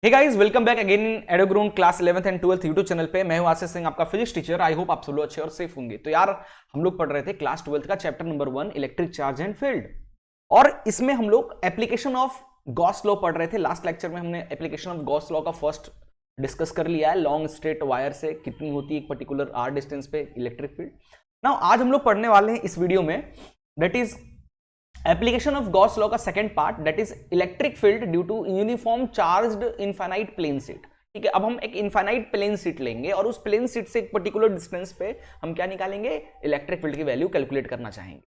Hey guys, welcome back again in एडोग्राउंड class 11th and 12th YouTube channel पे। मैं हूं आशीष सिंह, आपका फिजिक्स टीचर। आई होप आप सब लोग अच्छे और सेफ होंगे। तो यार, हम लोग पढ़ रहे थे क्लास 12th का chapter number 1 electric charge and field, और इसमें हम लोग एप्लीकेशन ऑफ गॉस लॉ पढ़ रहे थे। लास्ट लेक्चर में हमने एप्लीकेशन ऑफ गॉस लॉ का फर्स्ट डिस्कस कर लिया है। लॉन्ग स्ट्रेट वायर से कितनी होती है एक पर्टिकुलर आर डिस्टेंस पे इलेक्ट्रिक फील्ड। नाउ आज हम लोग पढ़ने वाले हैं इस वीडियो में, that is application of Gauss law का second part, that is electric field due to uniform charged infinite plane sheet. ठीक है, अब हम एक इनफाइनाइट प्लेन शीट लेंगे और उस प्लेन शीट से एक पर्टिकुलर डिस्टेंस पे हम क्या निकालेंगे, इलेक्ट्रिक फील्ड की वैल्यू कैलकुलेट करना चाहेंगे।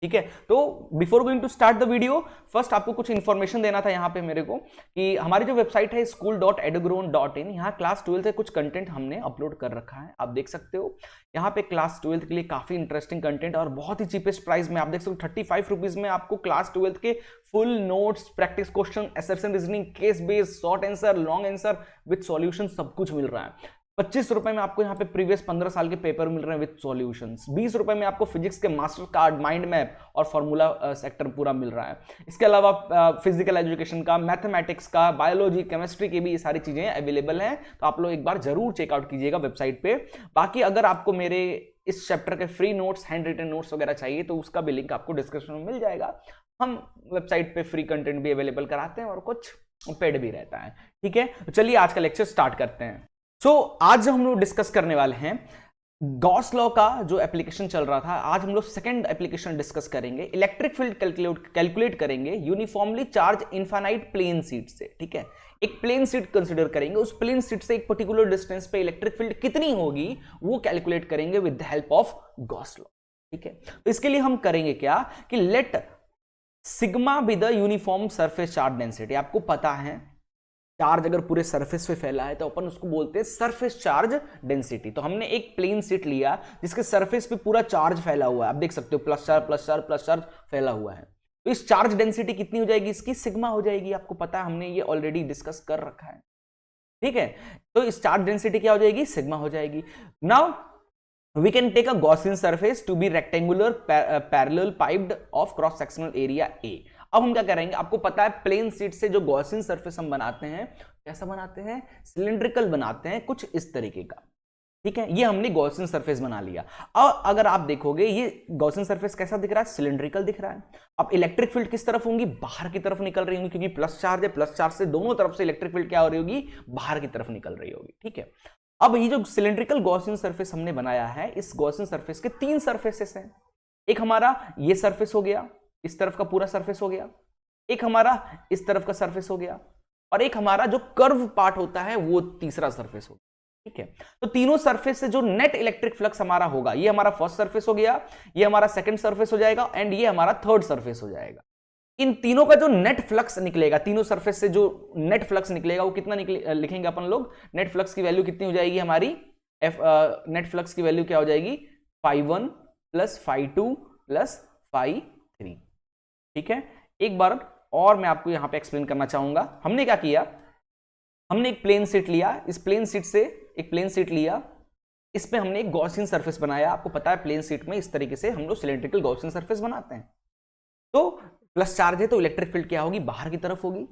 ठीक है, तो before going to start the video, first आपको कुछ इंफॉर्मेशन देना था यहाँ पे मेरे को कि हमारी जो वेबसाइट है school.edugrown.in, यहाँ क्लास 12 से कुछ कंटेंट हमने अपलोड कर रखा है। आप देख सकते हो यहाँ पे क्लास 12 के लिए काफी इंटरेस्टिंग कंटेंट और बहुत ही चीपेस्ट प्राइस में आप देख सकते हो 35 रुपीज में आपको क्लास 12 के full notes, practice question, assertion reasoning, case based, short answer, long answer with solution सब कुछ मिल रहा है। 25 रुपए में आपको यहाँ पे प्रीवियस 15 साल के पेपर मिल रहे हैं विद सॉल्यूशंस। 20 रुपए में आपको फिजिक्स के मास्टर कार्ड, माइंड मैप और फॉर्मूला सेक्टर पूरा मिल रहा है। इसके अलावा फिजिकल एजुकेशन का, मैथमेटिक्स का, बायोलॉजी, केमिस्ट्री की भी ये सारी चीजें अवेलेबल हैं। तो आप लोग एक बार जरूर चेकआउट कीजिएगा वेबसाइट पे। बाकी अगर आपको मेरे इस चैप्टर के free notes, handwritten notes वगैरह चाहिए तो उसका भी लिंक आपको डिस्क्रिप्शन में मिल जाएगा। हम वेबसाइट पे फ्री कंटेंट भी अवेलेबल कराते हैं और कुछ पेड भी रहता है। ठीक है, तो चलिए आज का लेक्चर स्टार्ट करते हैं। आज हम लोग डिस्कस करने वाले हैं गॉस लॉ का जो एप्लीकेशन चल रहा था। आज हम लोग सेकंड एप्लीकेशन डिस्कस करेंगे। इलेक्ट्रिक फील्ड कैलकुलेट करेंगे uniformly charge infinite plane sheet से। ठीक है, एक प्लेन शीट कंसीडर करेंगे, उस प्लेन शीट से एक पर्टिकुलर डिस्टेंस पे इलेक्ट्रिक फील्ड कितनी होगी वो कैलकुलेट करेंगे with the help of Gauss law. ठीक है, तो इसके लिए हम करेंगे क्या कि let sigma be the uniform surface charge density. आपको पता है चार्ज अगर पूरे सरफेस पे फैला है तो अपन उसको बोलते हैं सरफेस चार्ज डेंसिटी। तो हमने एक प्लेन शीट लिया जिसके सरफेस पे पूरा चार्ज फैला हुआ है। आप देख सकते हो plus charge plus charge plus charge फैला हुआ है। तो इस चार्ज डेंसिटी कितनी हो जाएगी, इसकी सिग्मा हो जाएगी। आपको पता है, हमने ये ऑलरेडी डिस्कस कर रखा है। ठीक है, तो इस चार्ज डेंसिटी क्या हो जाएगी, सिग्मा हो जाएगी। Now we can take a Gaussian surface to be rectangular parallel piped of cross sectional area A। अब हम क्या करेंगे, आपको पता है प्लेन शीट से जो गॉसियन सरफेस हम बनाते हैं कैसा बनाते हैं, सिलिंड्रिकल बनाते हैं कुछ इस तरीके का। ठीक है, ये हमने गॉसियन सरफेस बना लिया। अब अगर आप देखोगे ये गॉसियन सरफेस कैसा दिख रहा है, सिलिंड्रिकल दिख रहा है। अब इलेक्ट्रिक फील्ड किस तरफ होंगी, बाहर की तरफ निकल रही होंगी, क्योंकि प्लस चार्ज है। प्लस चार्ज से दोनों तरफ से इलेक्ट्रिक फील्ड क्या हो रही होगी, बाहर की तरफ निकल रही होगी। ठीक है, अब ये जो सिलिंड्रिकल गॉसियन सरफेस हमने बनाया है, इस गॉसियन सरफेस के 3 सरफेसेस हैं। एक हमारा ये सरफेस हो गया, इस तरफ का पूरा सरफेस हो गया। एक हमारा इस तरफ का सरफेस हो गया, और एक हमारा जो कर्व पार्ट होता है वो तीसरा सरफेस हो गया। ठीक है, तो तीनों सरफेस से जो नेट इलेक्ट्रिक फ्लक्स हमारा होगा, ये हमारा फर्स्ट सरफेस हो गया, ये हमारा सेकंड सरफेस हो जाएगा, एंड ये हमारा थर्ड सरफेस हो जाएगा। इन तीनों का जो नेट फ्लक्स निकलेगा, तीनों सरफेस से जो नेट फ्लक्स निकलेगा वो कितना लिखेंगे अपन लोग, नेट फ्लक्स की वैल्यू कितनी हो जाएगी हमारी, नेट फ्लक्स की वैल्यू क्या हो जाएगी, φ1 प्लस φ2 प्लस φ3। ठीक है, एक बार और मैं आपको यहां पे एक्सप्लेन करना चाहूंगा। हमने क्या किया, हमने एक प्लेन शीट लिया, इस प्लेन शीट से एक प्लेन शीट लिया, इस पे हमने एक गॉसियन सरफेस बनाया। आपको पता है प्लेन शीट में इस तरीके से हम लोग सिलिंड्रिकल गॉसियन सरफेस बनाते हैं। तो प्लस चार्ज है तो इलेक्ट्रिक फील्ड क्या होगी, बाहर की तरफ होगी।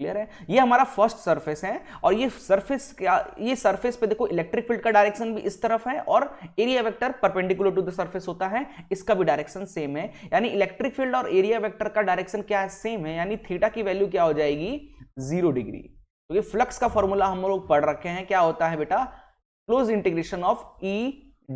क्लियर है, ये हमारा फर्स्ट सरफेस है, और ये सरफेस क्या, ये सरफेस पे देखो इलेक्ट्रिक फील्ड का डायरेक्शन भी इस तरफ है, और area vector perpendicular to the surface होता है, इसका भी डायरेक्शन सेम है। यानी इलेक्ट्रिक फील्ड और एरिया वेक्टर का डायरेक्शन क्या है, सेम है। यानी थीटा की वैल्यू क्या हो जाएगी, 0 डिग्री। तो ये फ्लक्स का फॉर्मूला हम लोग पढ़ रखे हैं, क्या होता है बेटा, close integration of E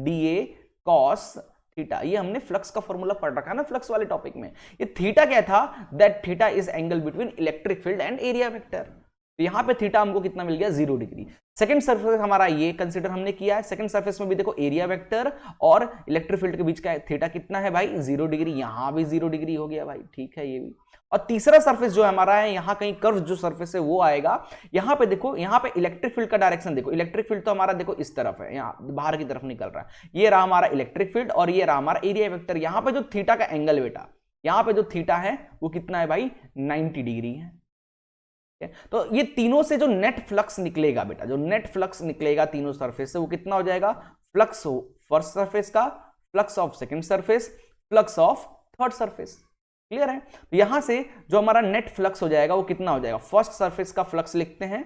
dA cos theta. ये हमने फ्लक्स का फॉर्मूला पढ़ रखा है ना फ्लक्स वाले टॉपिक में। ये थीटा क्या था, that theta is angle between electric field and area vector. तो यहां पे थीटा हमको कितना मिल गया, 0 डिग्री। सेकंड सरफेस हमारा ये कंसीडर हमने किया है। सेकंड सरफेस में भी देखो एरिया वेक्टर और इलेक्ट्रिक फील्ड के बीच का थीटा कितना है भाई, 0 डिग्री। यहां भी 0 डिग्री हो गया भाई, ठीक है ये भी। और तीसरा सरफेस जो हमारा है, यहां कहीं कर्व जो सरफेस है वो आएगा। यहां पे देखो, यहां पे इलेक्ट्रिक फील्ड का डायरेक्शन देखो, इलेक्ट्रिक फील्ड तो हमारा देखो इस तरफ है, यहां बाहर की तरफ निकल रहा है। ये रहा हमारा इलेक्ट्रिक फील्ड और ये रहा हमारा एरिया वेक्टर। यहां पे जो थीटा का एंगल बेटा, यहां पे जो थीटा है वो कितना है भाई, 90 डिग्री है। तो ये तीनों से जो नेट फ्लक्स निकलेगा बेटा, जो नेट फ्लक्स निकलेगा तीनों सरफेस से वो कितना हो जाएगा, फ्लक्स फर्स्ट सरफेस का, flux of second surface, flux of third surface. Clear है? तो यहां से जो हमारा नेट फ्लक्स हो जाएगा वो कितना हो जाएगा, फर्स्ट सरफेस का फ्लक्स लिखते हैं,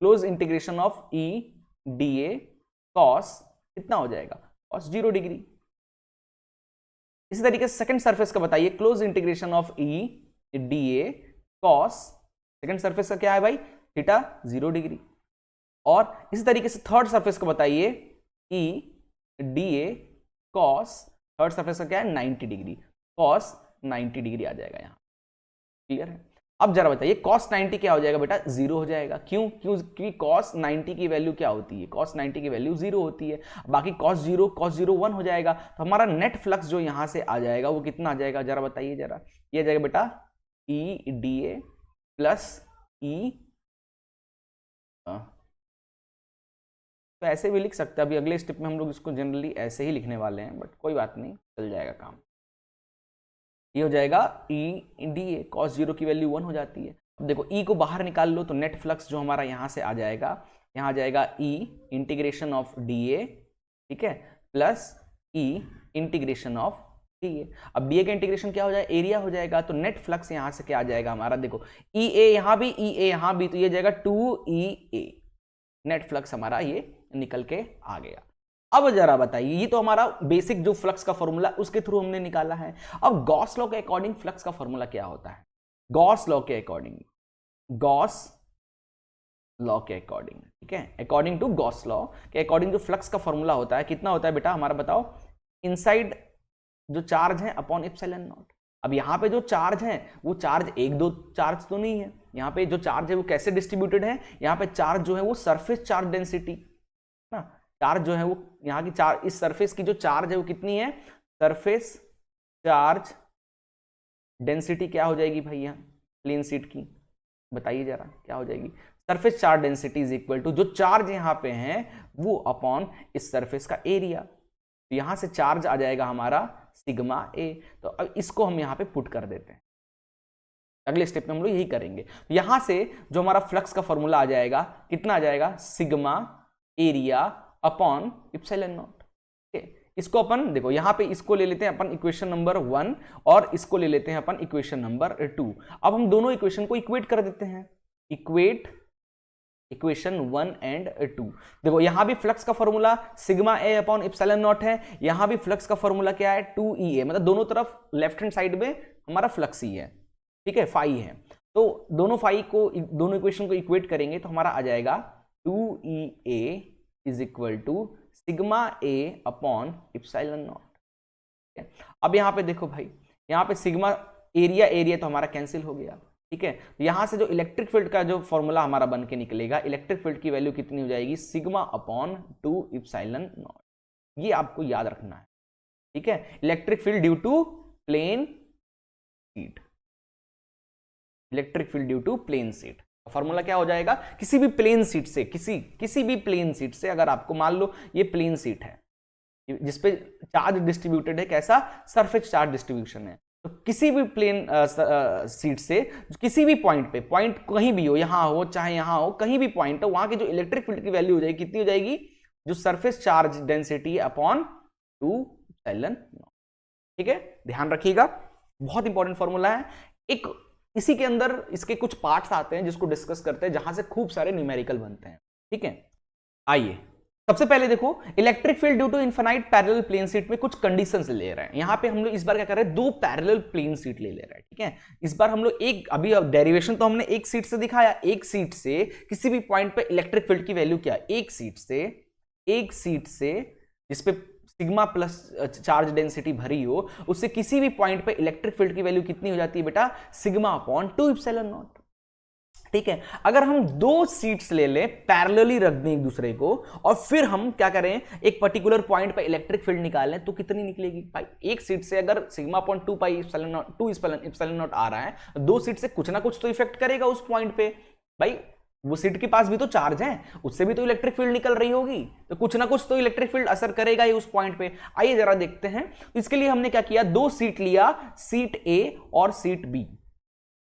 close integration of E D A cos कितना हो जाएगा, कॉस 0 डिग्री। इसी तरीके से सेकंड सरफेस का बताइए, close integration of E D A cos, second surface का क्या है भाई, थीटा 0 डिग्री। और इसी तरीके से थर्ड सरफेस का बताइए, E D A cos, third surface का क्या है 90 डिग्री, कॉस 90 डिग्री आ जाएगा यहां। क्लियर है? अब जरा बताइए cos 90 क्या हो जाएगा बेटा, 0 हो जाएगा। क्यों? क्योंकि cos 90 की वैल्यू क्या होती है, cos 90 की वैल्यू 0 होती है। बाकी cos 0 1 हो जाएगा। तो हमारा नेट फ्लक्स जो यहां से आ जाएगा वो कितना आ जाएगा, जरा बताइए जरा। ये आ जाएगा बेटा ई डी ए प्लस ई, तो ऐसे भी लिख सकते हैं। अभी अगले स्टेप में हम लोग इसको जनरली ऐसे ही लिखने वाले हैं, बट कोई बात नहीं, चल जाएगा काम। ये हो जाएगा ई डी ए, कॉस 0 की वैल्यू 1 हो जाती है। अब देखो ई को बाहर निकाल लो तो नेट फ्लक्स जो हमारा यहां से आ जाएगा, यहां आ जाएगा ई इंटीग्रेशन ऑफ डी ए, ठीक है, plus E integration of D A. अब डी ए का इंटीग्रेशन क्या हो जाएगा, एरिया हो जाएगा। तो नेट फ्लक्स यहां से क्या आ जाएगा हमारा, देखो ई ए यहां भी, ई ए यहां भी, तो ये जाएगा 2 ई ए। नेट फ्लक्स हमारा ये निकल के आ गया। अब जरा बताइए, ये तो हमारा बेसिक जो फ्लक्स का फॉर्मूला उसके थ्रू हमने निकाला है। अब गॉस लॉ के अकॉर्डिंग फ्लक्स का फॉर्मूला क्या होता है, गॉस लॉ के अकॉर्डिंग, गॉस लॉ के अकॉर्डिंग, ठीक है, अकॉर्डिंग टू गॉस लॉ के अकॉर्डिंग जो फ्लक्स का फॉर्मूला होता है कितना होता है बेटा हमारा, बताओ। इनसाइड जो चार्ज है अपॉन एप्सिलॉन नॉट। अब यहाँ पे जो चार्ज है वो चार्ज एक दो चार्ज तो नहीं है, यहाँ पे जो चार्ज है वो कैसे डिस्ट्रीब्यूटेड है, यहाँ पे चार्ज जो है वो सरफेस चार्ज डेंसिटी ना, चार्ज जो है वो यहाँ की चार्ज, इस सरफेस की जो चार्ज है वो कितनी है, सरफेस चार्ज डेंसिटी क्या हो जाएगी भाई यहाँ प्लेन शीट की, बताइए जरा क्या हो जाएगी, surface charge density is equal to जो चार्ज यहाँ पे है वो अपॉन इस सरफेस का एरिया। तो यहां से चार्ज आ जाएगा हमारा सिग्मा ए। तो अब इसको हम यहां पे पुट कर देते हैं, अगले स्टेप में हम लोग यही करेंगे। तो यहां से जो हमारा फ्लक्स का फॉर्मूला आ जाएगा कितना आ जाएगा, sigma area upon epsilon not. ठीक है, इसको अपन देखो यहां पे इसको ले लेते हैं अपन इक्वेशन नंबर 1 और इसको ले लेते हैं अपन इक्वेशन नंबर 2। अब हम दोनों इक्वेशन को इक्वेट कर देते हैं, इक्वेट इक्वेशन 1 एंड 2। देखो यहां भी फ्लक्स का formula sigma A upon epsilon not है, यहां भी फ्लक्स का फॉर्मूला क्या है 2E मतलब दोनों तरफ लेफ्ट हैंड साइड में हमारा फ्लक्स ही है, ठीक है, फाई है। तो दोनों फाई को, दोनों इक्वेशन को इक्वेट करेंगे तो हमारा आ जाएगा 2EA is equal to sigma A upon epsilon naught. अब यहां पे देखो भाई, यहां पे सिग्मा एरिया एरिया तो हमारा कैंसिल हो गया, ठीक है। यहां से जो इलेक्ट्रिक फील्ड का जो फॉर्मूला हमारा बन के निकलेगा, इलेक्ट्रिक फील्ड की वैल्यू कितनी हो जाएगी, सिग्मा अपॉन 2 एप्सिलॉन नॉट। ये आपको याद रखना है, ठीक है। Electric field due to plane sheet, electric field due to plane sheet formula क्या हो जाएगा, किसी भी प्लेन शीट से, किसी भी प्लेन शीट से, अगर आपको मान लो ये प्लेन शीट है जिसपे चार्ज डिस्ट्रीब्यूटेड है, कैसा सरफेस चार्ज डिस्ट्रीब्यूशन है, तो किसी भी प्लेन शीट से किसी भी पॉइंट पे, पॉइंट कहीं भी हो, यहां हो चाहे यहां हो, कहीं भी पॉइंट हो, वहां की जो इलेक्ट्रिक फील्ड की वैल्यू हो जाएगी कितनी हो जाएगी, जो surface charge density upon 2 epsilon not. ठीक है, ध्यान रखिएगा, बहुत इंपॉर्टेंट फॉर्मूला है। एक इसी के अंदर इसके कुछ पार्ट्स आते हैं जिसको डिस्कस करते हैं, जहां से खूब सारे न्यूमेरिकल बनते हैं, ठीक है। आइए सबसे पहले देखो, electric field due to infinite parallel plane sheet में कुछ कंडीशंस ले रहे हैं। यहां पे हम लोग इस बार क्या कर रहे हैं, दो पैरेलल प्लेन शीट ले रहे हैं, ठीक है। इस बार हम लोग एक, अभी डेरिवेशन तो हमने एक शीट से दिखाया, एक शीट से किसी भी पॉइंट पे इलेक्ट्रिक फील्ड की वैल्यू क्या है, एक शीट से जिसपे सिग्मा प्लस चार्ज डेंसिटी भरी हो, उससे किसी भी पॉइंट पे इलेक्ट्रिक फील्ड की वैल्यू कितनी हो जाती है बेटा, सिग्मा अपॉन 2 एप्सिलॉन नॉट। ठीक है, अगर हम दो शीट्स ले लें, पैरेलली रख दें एक दूसरे को, और फिर हम क्या करें, एक पर्टिकुलर पॉइंट पे इलेक्ट्रिक फील्ड निकालें, तो कितनी निकलेगी भाई, एक शीट से अगर sigma upon 2 pi epsilon naught, 2 epsilon naught आ रहा है, दो शीट से कुछ ना कुछ तो इफेक्ट करेगा उस पॉइंट पे भाई, वो शीट के पास भी तो चार्ज है, उससे भी तो इलेक्ट्रिक फील्ड निकल रही होगी, तो कुछ ना कुछ तो इलेक्ट्रिक फील्ड असर करेगा ही उस पॉइंट पे। आइए जरा देखते हैं। तो इसके लिए हमने क्या किया, दो सीट लिया, सीट ए और सीट बी,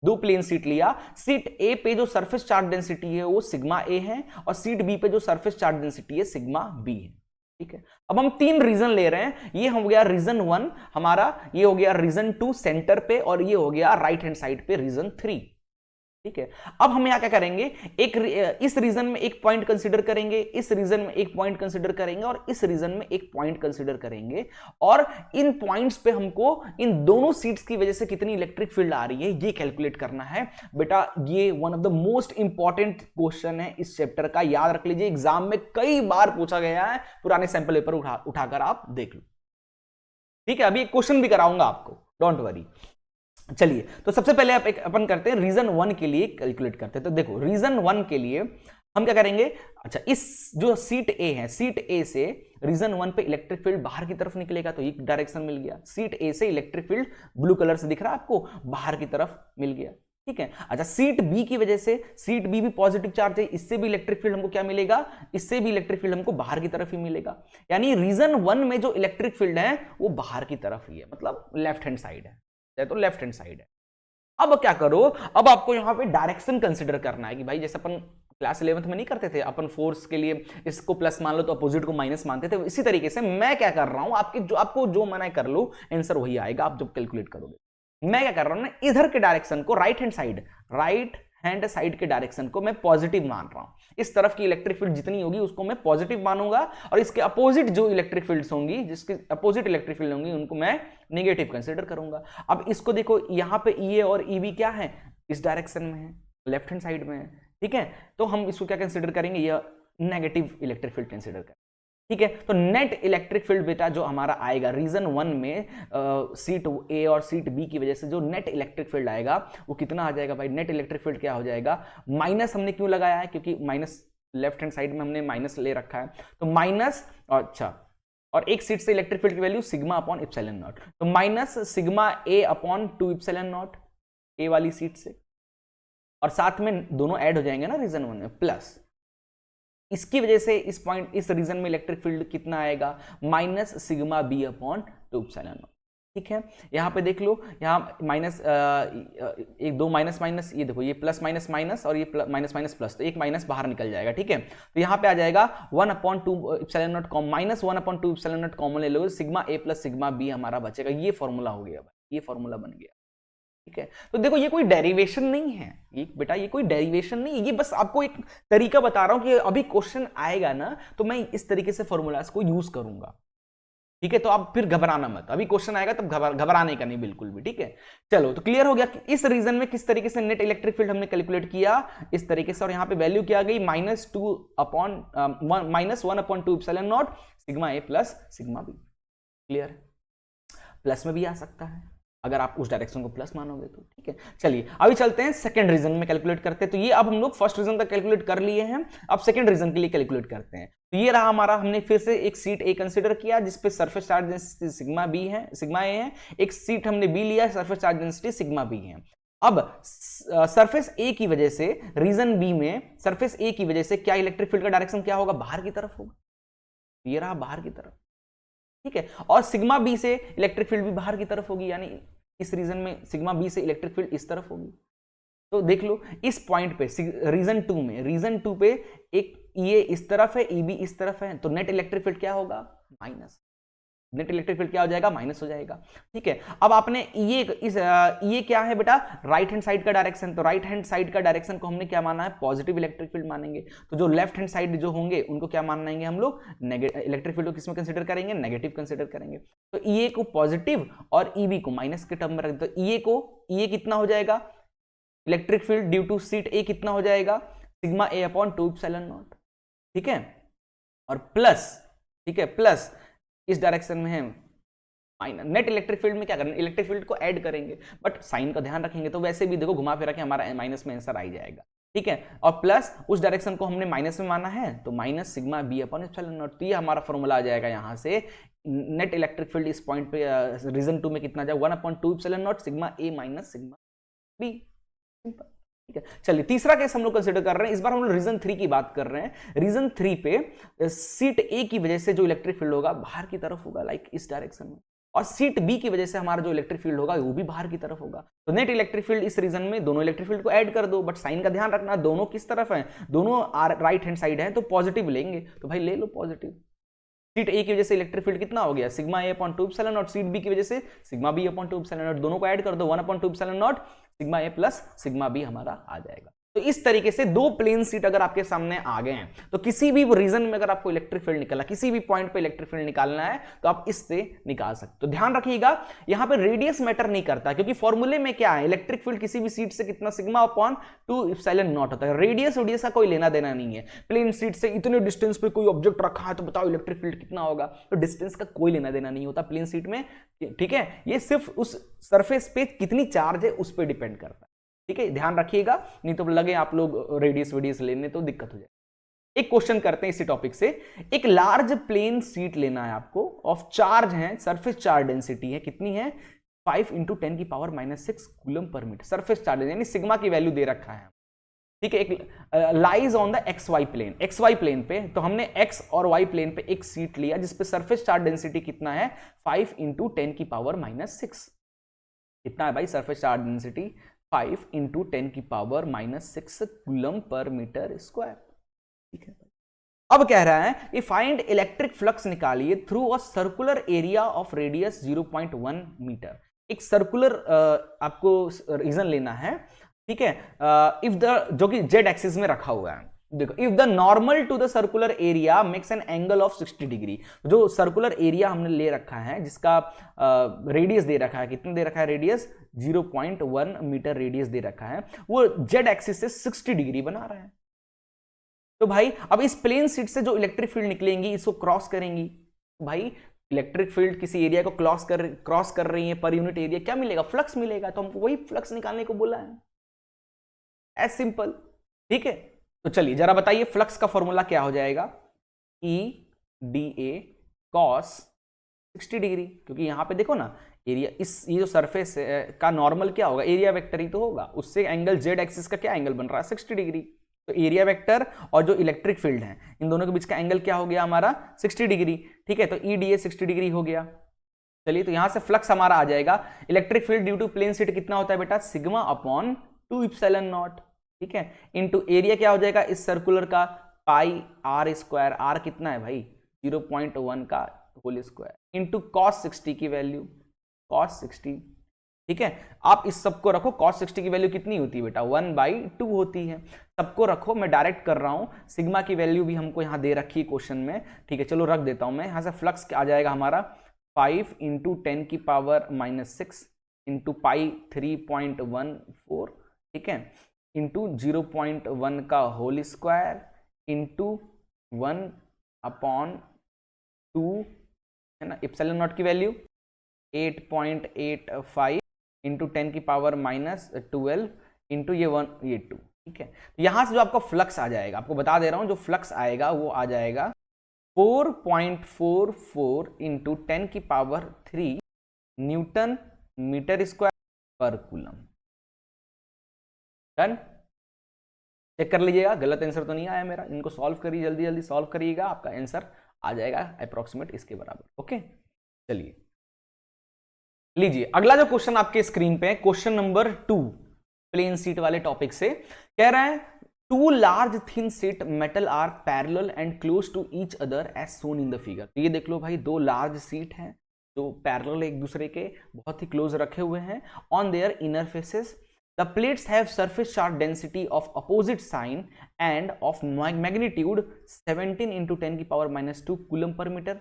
दो प्लेन सीट लिया। सीट ए पे जो सरफेस चार्ज डेंसिटी है वो सिग्मा ए है, और सीट बी पे जो सरफेस चार्ज डेंसिटी है सिग्मा बी है। ठीक है, अब हम 3 रीजन ले रहे हैं। ये हो गया रीजन 1 हमारा, ये हो गया रीजन 2 सेंटर पे, और ये हो गया राइट हैंड साइड पे रीजन 3। ठीक है, अब हम यहां क्या करेंगे, इस रीजन में एक पॉइंट कंसीडर करेंगे, इस रीजन में एक पॉइंट कंसीडर करेंगे, और इस रीजन में एक पॉइंट कंसीडर करेंगे, और इन पॉइंट्स पे हमको इन दोनों सीट्स की वजह से कितनी इलेक्ट्रिक फील्ड आ रही है ये कैलकुलेट करना है। बेटा ये one of the most important question है इस चैप्टर का, याद रख लीजिए, एग्जाम में कई बार पूछा गया है, पुराने सैंपल पेपर उठाकर आप देख लो। ठीक है, अभी एक क्वेश्चन भी कराऊंगा आपको, डोंट वरी। चलिए, तो सबसे पहले अपन करते हैं रीजन 1 के लिए कैलकुलेट करते हैं। तो देखो रीजन 1 के लिए हम क्या करेंगे, अच्छा इस जो सीट ए है, सीट ए से रीजन 1 पे इलेक्ट्रिक फील्ड बाहर की तरफ निकलेगा, तो एक डायरेक्शन मिल गया। सीट ए से इलेक्ट्रिक फील्ड ब्लू कलर से दिख रहा है आपको, बाहर की तरफ मिल गया। ठीक है, अच्छा सीट बी की वजह से, सीट बी भी पॉजिटिव चार्ज है, इससे भी इलेक्ट्रिक फील्ड हमको क्या मिलेगा, इससे भी इलेक्ट्रिक फील्ड हमको बाहर की तरफ ही मिलेगा। यानी रीजन 1 में जो इलेक्ट्रिक फील्ड है वो बाहर की तरफ ही है, मतलब लेफ्ट हैंड साइड है, तो लेफ्ट हैंड साइड है। अब क्या करो, अब आपको यहां पे डायरेक्शन कंसीडर करना है कि भाई जैसे अपन क्लास 11th में नहीं करते थे, अपन फोर्स के लिए इसको प्लस मान लो तो अपोजिट को माइनस मानते थे, इसी तरीके से मैं क्या कर रहा हूं, आपको जो मना कर लो आंसर वही आएगा आप जब कैलकुलेट करोगे। मैं क्या कर रहा हूं ना, इधर के डायरेक्शन को राइट हैंड साइड के डायरेक्शन को मैं पॉजिटिव मान रहा हूं। इस तरफ की इलेक्ट्रिक फील्ड जितनी होगी उसको मैं पॉजिटिव मानूंगा, और इसके अपोजिट जो इलेक्ट्रिक फील्ड्स होंगी, जिसके अपोजिट इलेक्ट्रिक फील्ड होंगी, उनको मैं नेगेटिव कंसीडर करूंगा। अब इसको देखो, यहां पे ई ए और ई बी क्या है, इस डायरेक्शन में है, लेफ्ट हैंड साइड में है। ठीक है, तो हम इसको क्या कंसीडर करेंगे, यह नेगेटिव इलेक्ट्रिक फील्ड कंसीडर करेंगे। ठीक है, तो नेट इलेक्ट्रिक फील्ड बेटा जो हमारा आएगा रीजन 1 में सीट ए और सीट बी की वजह से जो नेट इलेक्ट्रिक फील्ड आएगा वो कितना आ जाएगा भाई, नेट इलेक्ट्रिक फील्ड क्या हो जाएगा, माइनस हमने क्यों लगाया है, क्योंकि माइनस लेफ्ट हैंड साइड में हमने माइनस ले रखा है, तो माइनस, अच्छा, और एक सीट से इलेक्ट्रिक फील्ड की value sigma upon epsilon naught, तो minus sigma A upon 2 epsilon naught a वाली सीट से, और साथ में दोनों ऐड हो जाएंगे ना रीजन 1 में, प्लस इसकी वजह से इस पॉइंट, इस रीजन में इलेक्ट्रिक फील्ड कितना आएगा, minus sigma B upon 2 epsilon naught. ठीक है, यहां पे देख लो, यहां माइनस एक दो माइनस माइनस, ये देखो ये प्लस माइनस माइनस, और ये माइनस माइनस प्लस, तो एक माइनस बाहर निकल जाएगा। ठीक है, तो यहां पे आ जाएगा 1/2 epsilon not common, minus 1/2 epsilon not common ले लो, sigma A plus sigma B हमारा बचेगा। ये फॉर्मूला हो गया भाई, ये फॉर्मूला बन गया। ठीक है, तो देखो ये कोई डेरिवेशन नहीं है, ये बेटा ये कोई डेरिवेशन नहीं है, ये बस आपको एक तरीका बता रहा हूं कि अभी क्वेश्चन आएगा ना तो मैं इस तरीके से फॉर्मूलाज को यूज करूंगा। ठीक है, तो आप फिर घबराना मत, अभी क्वेश्चन आएगा तब घबराने का नहीं बिल्कुल भी। ठीक है, चलो तो क्लियर हो गया कि इस रीजन में किस तरीके से नेट इलेक्ट्रिक फील्ड हमने कैलकुलेट किया, इस तरीके से, और यहां पे वैल्यू क्या आ गई, -1/2 epsilon naught sigma A plus sigma B. Clear है, प्लस में भी आ सकता है अगर आप उस डायरेक्शन को प्लस मानोगे तो। ठीक है, चलिए अभी चलते हैं सेकंड रीजन में कैलकुलेट करते हैं। तो ये अब हम लोग फर्स्ट रीजन का कैलकुलेट कर लिए हैं, अब सेकंड रीजन के लिए कैलकुलेट करते हैं। तो ये रहा हमारा, हमने फिर से एक सीट ए कंसीडर किया जिसपे surface charge density sigma B है, सिग्मा ए है, एक सीट हमने बी लिया, surface charge density sigma B है। अब सरफेस ए की वजह से, रीजन बी में सरफेस ए की वजह से क्या इलेक्ट्रिक फील्ड का डायरेक्शन क्या होगा, बाहर की तरफ होगा, ये रहा बाहर की तरफ। ठीक है, और सिग्मा बी से इलेक्ट्रिक फील्ड भी बाहर की तरफ होगी, यानी इस रीजन में सिग्मा बी से इलेक्ट्रिक फील्ड इस तरफ होगी। तो देख लो इस पॉइंट पे रीजन 2 में, रीजन 2 पे एक ये इस तरफ है, ई बी इस तरफ है, तो नेट इलेक्ट्रिक फील्ड क्या होगा, माइनस, नेट इलेक्ट्रिक फील्ड क्या हो जाएगा, माइनस हो जाएगा। ठीक है, अब आपने ये क्या है बेटा, राइट हैंड साइड का डायरेक्शन, तो राइट हैंड साइड का डायरेक्शन को हमने क्या माना है, पॉजिटिव इलेक्ट्रिक फील्ड मानेंगे। तो जो लेफ्ट हैंड साइड जो होंगे उनको क्या मानेंगे हम लोग, इलेक्ट्रिक फील्ड को किसमें कंसीडर करेंगे, नेगेटिव कंसीडर करेंगे। तो ई को पॉजिटिव और ई बी को माइनस के टर्म में रख दो। ई कितना हो जाएगा, electric field due to sheet a कितना हो जाएगा, सिग्मा ए अपॉन 2 इप्सिलॉन नॉट। ठीक है, और प्लस, ठीक है, प्लस इस डायरेक्शन में है माइनस, नेट इलेक्ट्रिक फील्ड में क्या करेंगे, इलेक्ट्रिक फील्ड को ऐड करेंगे, बट साइन का ध्यान रखेंगे, तो वैसे भी देखो घुमा फिरा के हमारा माइनस में आंसर आ जाएगा। ठीक है, और प्लस उस डायरेक्शन को हमने माइनस में माना है, तो minus sigma B upon epsilon naught. तो ये हमारा फॉर्मूला आ जाएगा यहाँ से, नेट इलेक्ट्रिक फील्ड इस पॉइंट पे रीजन 2 में कितना जाए, 1/2 epsilon naught sigma A minus sigma B. Simple. ठीक है, चलिए तीसरा केस हम लोग कंसीडर कर रहे हैं, इस बार हम लोग रीजन 3 की बात कर रहे हैं। रीजन 3 पे सीट ए की वजह से जो इलेक्ट्रिक फील्ड होगा बाहर की तरफ होगा, लाइक इस डायरेक्शन में, और सीट बी की वजह से हमारा जो इलेक्ट्रिक फील्ड होगा वो भी बाहर की तरफ होगा। तो नेट इलेक्ट्रिक फील्ड इस रीजन में दोनों इलेक्ट्रिक फील्ड को ऐड कर दो, बट साइन का ध्यान रखना, दोनों किस तरफ है, दोनों राइट हैंड साइड है, तो पॉजिटिव लेंगे, तो भाई ले लो पॉजिटिव। सीट ए की वजह से इलेक्ट्रिक फील्ड कितना हो गया, सिग्मा ए upon 2 epsilon naught, sheet B की वजह से sigma B upon 2 epsilon naught, दोनों को ऐड कर दो 1 upon 2 epsilon naught sigma A plus sigma B हमारा आ जाएगा। तो इस तरीके से दो प्लेन सीट अगर आपके सामने आ गए हैं तो किसी भी रीजन में अगर आपको इलेक्ट्रिक फील्ड निकालना, किसी भी पॉइंट पे इलेक्ट्रिक फील्ड निकालना है तो आप इससे निकाल सकते। तो ध्यान रखिएगा यहां पे रेडियस मैटर नहीं करता, क्योंकि फॉर्मूले में क्या है, इलेक्ट्रिक फील्ड किसी भी सीट से कितना सिग्मा अपॉन 2 एप्सिलॉन नॉट होता है। रेडियस का कोई लेना देना नहीं है। प्लेन सीट से इतने डिस्टेंस पे कोई ऑब्जेक्ट रखा है तो बताओ इलेक्ट्रिक फील्ड कितना होगा, तो डिस्टेंस का कोई लेना देना नहीं होता प्लेन सीट में, ठीक है। ये सिर्फ उस सरफेस पे कितनी चार्ज है उस पर डिपेंड करता है, ठीक है, ध्यान रखिएगा, नहीं तो लगे आप लोग रेडियस लेने तो दिक्कत हो जाए। एक क्वेश्चन करते हैं इसी टॉपिक से। एक लार्ज प्लेन सीट लेना है आपको, ऑफ चार्ज है, सरफेस चार्ज डेंसिटी है कितनी है 5 × 10⁻⁻6 coulomb per metre, surface charge यानी सिग्मा की वैल्यू दे रखा है, ठीक है। एक lies on the XY plane, XY plane पे, तो हमने X और Y प्लेन पे एक सीट लिया जिसपे सरफेस चार्ज डेंसिटी कितना है 5 × 10⁻⁻6, कितना है भाई surface charge density 5 × 10⁻⁻6 coulomb per metre square, ठीक है। अब कह रहा है कि फाइंड इलेक्ट्रिक फ्लक्स निकालिए through a circular area of radius 0.1 metre. एक सर्कुलर आपको रीजन लेना है, ठीक है, इफ द, जो कि जेड एक्सिस में रखा हुआ है, देखो, if the normal to the circular area makes an angle of 60 degree, जो सर्कुलर एरिया हमने ले रखा है जिसका रेडियस दे रखा है, कितना दे रखा है रेडियस 0.1 मीटर रेडियस दे रखा है, वो जेड एक्सिस से 60 डिग्री बना रहा है। तो भाई अब इस प्लेन सीट से जो इलेक्ट्रिक फील्ड निकलेंगी इसको क्रॉस करेंगी, भाई इलेक्ट्रिक फील्ड किसी एरिया को क्रॉस कर रही है पर यूनिट एरिया, क्या मिलेगा, फ्लक्स मिलेगा, तो हमको वही फ्लक्स निकालने को बोला है, एज सिंपल, ठीक है। तो चलिए जरा बताइए फ्लक्स का फॉर्मूला क्या हो जाएगा, EDA cos 60 डिग्री, क्योंकि यहां पे देखो ना एरिया, ये जो सरफेस का नॉर्मल क्या होगा, एरिया वेक्टर ही तो होगा, उससे एंगल जेड एक्सिस का क्या एंगल बन रहा है 60 डिग्री, तो एरिया वेक्टर और जो इलेक्ट्रिक फील्ड है इन दोनों के बीच का एंगल क्या हो गया हमारा 60 डिग्री, ठीक है। तो EDA 60 डिग्री हो गया। चलिए तो यहां से फ्लक्स हमारा आ जाएगा, electric field due to plane sheet कितना होता है बेटा, सिग्मा अपॉन 2 एप्सिलॉन नॉट, ठीक है, इनटू एरिया क्या हो जाएगा इस सर्कुलर का पाई आर स्क्वायर, आर कितना है भाई 0.1 का होल स्क्वायर, इनटू cos 60 की वैल्यू cos 60, ठीक है। आप इस सबको रखो, cos 60 की वैल्यू कितनी होती है बेटा 1/2 होती है, सबको रखो, मैं डायरेक्ट कर रहा हूं, सिग्मा की वैल्यू भी हमको यहां दे रखी है क्वेश्चन में, ठीक है, चलो रख देता हूं मैं, यहां से फ्लक्स आ जाएगा हमारा 5 × 10⁻⁻6 इंटू पाई 3.14, ठीक है, इंटू 0.1 का होल स्क्वायर इंटू 1/2 है ना, एप्सिलॉन नॉट की वैल्यू 8.85 इंटू 10⁻⁻12 इंटू ये 2, ठीक है। यहां से जो आपका फ्लक्स आ जाएगा, आपको बता दे रहा हूं, जो फ्लक्स आएगा वो आ जाएगा 4.44 इंटू 10⁻³ न्यूटन मीटर स्क्वायर पर कूलम। डन, चेक कर लीजिएगा गलत आंसर तो नहीं आया मेरा, इनको सॉल्व करिए, जल्दी जल्दी सॉल्व करिएगा, आपका आंसर आ जाएगा अप्रोक्सीमेट इसके बराबर, ओके। चलिए लीजिए अगला जो क्वेश्चन आपके स्क्रीन पे है, क्वेश्चन नंबर 2 प्लेन सीट वाले टॉपिक से, कह रहा है two large thin sheet metal are parallel and close to each other as shown in the figure. तो ये देख लो भाई, दो लार्ज सीट हैं जो पैरेलल एक दूसरे के बहुत ही क्लोज रखे हुए हैं, on their inner faces the plates have surface charge density of opposite sign and of magnitude 17 × 10⁻⁻2 coulomb per metre.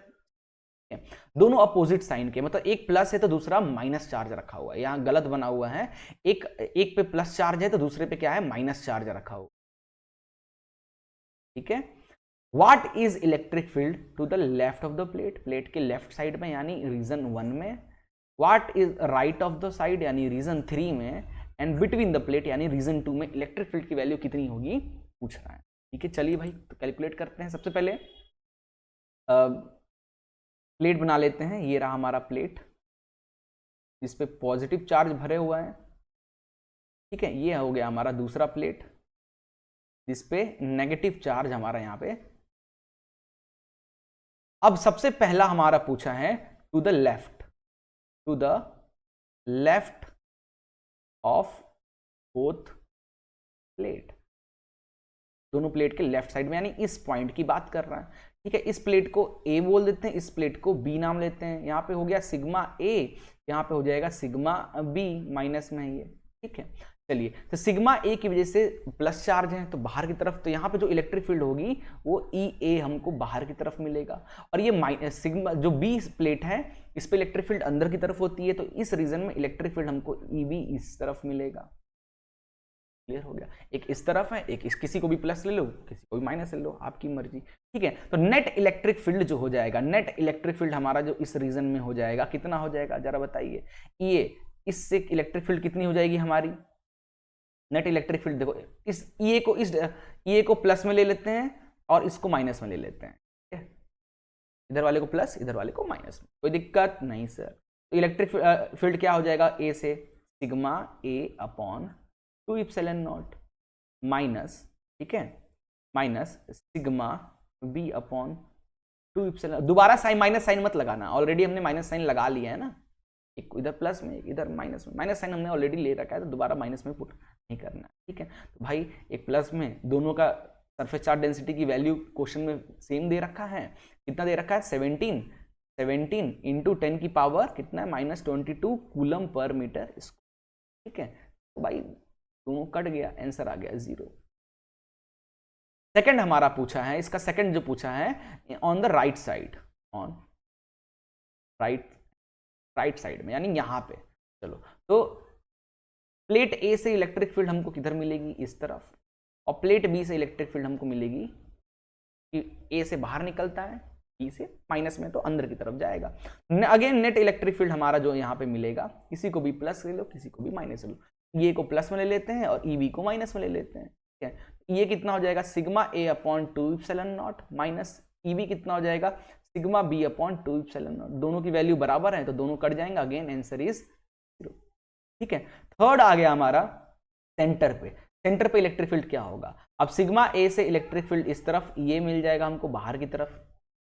दोनों अपोजिट साइन के, मतलब एक प्लस है तो दूसरा माइनस चार्ज रखा हुआ है, यहां गलत बना हुआ है, एक पे प्लस चार्ज है तो दूसरे पे क्या है माइनस चार्ज रखा हुआ, ठीक है। What is electric field to the left of the plate, plate के लेफ्ट साइड में यानी रीजन 1 में, what is right of the side यानी रीजन 3 में, एंड बिटवीन द प्लेट यानी रीजन 2 में इलेक्ट्रिक फील्ड की वैल्यू कितनी होगी पूछ रहा है, ठीक है। चलिए भाई तो कैलकुलेट करते हैं, सबसे पहले प्लेट बना लेते हैं, ये रहा हमारा प्लेट जिस पे पॉजिटिव चार्ज भरे हुआ है, ठीक है, ये हो गया हमारा दूसरा प्लेट जिस पे नेगेटिव चार्ज हमारा यहां पे। अब सबसे पहला हमारा पूछा है to the left of both plate, दोनों प्लेट के लेफ्ट साइड में, यानी इस पॉइंट की बात कर रहा है, ठीक है, इस प्लेट को ए बोल देते हैं, इस प्लेट को बी नाम लेते हैं। यहाँ पे हो गया सिग्मा ए, यहाँ पे हो जाएगा सिग्मा बी, माइनस में है ये। ठीक है, चलिए, तो सिग्मा ए की वजह से प्लस चार्ज है तो बाहर की तरफ, तो यहाँ पे जो इलेक्ट्रिक फील्ड होगी वो ई ए हमको बाहर की तरफ मिलेगा। और ये सिग्मा जो बी प्लेट है इस पे इलेक्ट्रिक फील्ड अंदर की तरफ होती है, तो इस रीजन में इलेक्ट्रिक फील्ड हमको ई बी इस तरफ मिलेगा। क्लियर हो गया, एक इस तरफ है, एक इस, किसी को भी प्लस ले लो किसी को भी माइनस ले लो, आपकी मर्जी। ठीक है, तो नेट इलेक्ट्रिक फील्ड जो हो जाएगा, नेट इलेक्ट्रिक फील्ड हमारा जो इस रीजन में हो जाएगा, कितना हो जाएगा जरा बताइए। ये इससे इलेक्ट्रिक फील्ड कितनी हो जाएगी हमारी, नेट इलेक्ट्रिक फील्ड देखो, इस ये को प्लस में ले लेते हैं और इसको माइनस में ले लेते हैं। ठीक है, इधर वाले को प्लस इधर वाले को माइनस में, कोई दिक्कत नहीं सर। तो इलेक्ट्रिक फील्ड क्या हो जाएगा, ए से सिग्मा ए अपॉन 2 इप्सिलॉन नॉट माइनस, ठीक है, minus sigma B upon 2 epsilon. दोबारा साइन माइनस साइन मत लगाना, ऑलरेडी हमने माइनस साइन लगा लिया है ना, एक इधर प्लस में एक इधर माइनस में, माइनस साइन हमने ऑलरेडी ले रखा है तो दोबारा माइनस में पुट नहीं करना। ठीक है, तो भाई एक प्लस में दोनों का सरफेस चार्ज डेंसिटी की वैल्यू क्वेश्चन में सेम दे रखा है, कितना दे रखा है 17 इंटू 10 की पावर कितना है -22 कूलम पर मीटर स्क्वायर। ठीक है, तो भाई दोनों कट गया, आंसर आ गया 0। सेकंड हमारा पूछा है, इसका सेकंड जो पूछा है on the right side, on right side में, यानी यहां पे। चलो, तो प्लेट ए से इलेक्ट्रिक फील्ड हमको किधर मिलेगी, इस तरफ, और प्लेट बी से इलेक्ट्रिक फील्ड हमको मिलेगी कि ए से बाहर निकलता है, बी से माइनस में, तो अंदर की तरफ जाएगा। अगेन नेट इलेक्ट्रिक फील्ड हमारा जो यहाँ पे मिलेगा, किसी को भी प्लस ले लो किसी को भी माइनस ले लो, ये को प्लस में ले लेते हैं और ई बी को माइनस में ले लेते हैं। ठीक है, ये कितना हो जाएगा सिग्मा ए upon 2 epsilon naught minus E B कितना हो जाएगा sigma B upon 2 epsilon naught. दोनों की वैल्यू बराबर है तो दोनों कट जाएंगे, अगेन आंसर इज 0। ठीक है, थर्ड आ गया हमारा सेंटर पे। सेंटर पे इलेक्ट्रिक फील्ड क्या होगा, अब सिग्मा ए से इलेक्ट्रिक फील्ड इस तरफ, ये मिल जाएगा हमको बाहर की तरफ,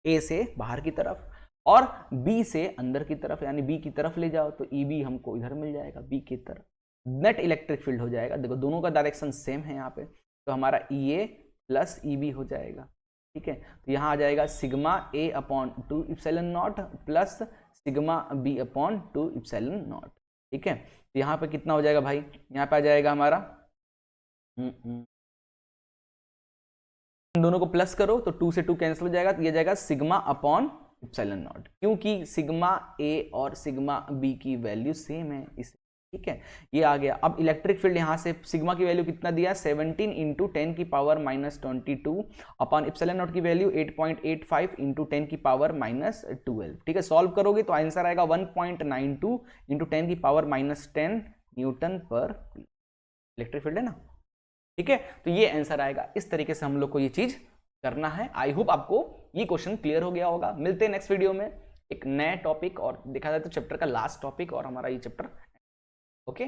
ए से बाहर की तरफ, और बी से अंदर की तरफ, यानी बी की तरफ ले जाओ तो ई बी हमको इधर मिल जाएगा बी की तरफ। नेट इलेक्ट्रिक फील्ड हो जाएगा, देखो दोनों का डायरेक्शन सेम है यहाँ पे, तो हमारा ई ए प्लस ई बी हो जाएगा। ठीक है, तो यहाँ आ जाएगा सिग्मा ए upon 2 epsilon naught plus sigma B upon 2 epsilon naught. ठीक है, तो यहाँ पे कितना हो जाएगा भाई, यहाँ पे आ जाएगा हमारा, दोनों को प्लस करो तो 2 से 2 कैंसिल हो जाएगा, तो ये जाएगा सिग्मा अपॉन इप्सिलॉन नॉट, क्योंकि सिग्मा ए और सिग्मा बी की वैल्यू सेम है इस। ठीक है, ये आ गया। अब इलेक्ट्रिक फील्ड यहाँ से सिग्मा की वैल्यू कितना दिया है 17 इंटू 10 की पावर -22 अपॉन इप्सिलॉन नॉट की वैल्यू 8.85 इंटू 10 की पावर -12। ठीक है, सॉल्व करोगे तो आंसर आएगा 1.92 इंटू 10 की पावर -10 न्यूटन पर इलेक्ट्रिक फील्ड है ना। ठीक है, तो ये आंसर आएगा। इस तरीके से हम लोग को ये चीज करना है। आई होप आपको ये क्वेश्चन क्लियर हो गया होगा। मिलते हैं नेक्स्ट वीडियो में एक नया टॉपिक, और देखा जाए तो चैप्टर का लास्ट टॉपिक और हमारा ये चैप्टर। ओके।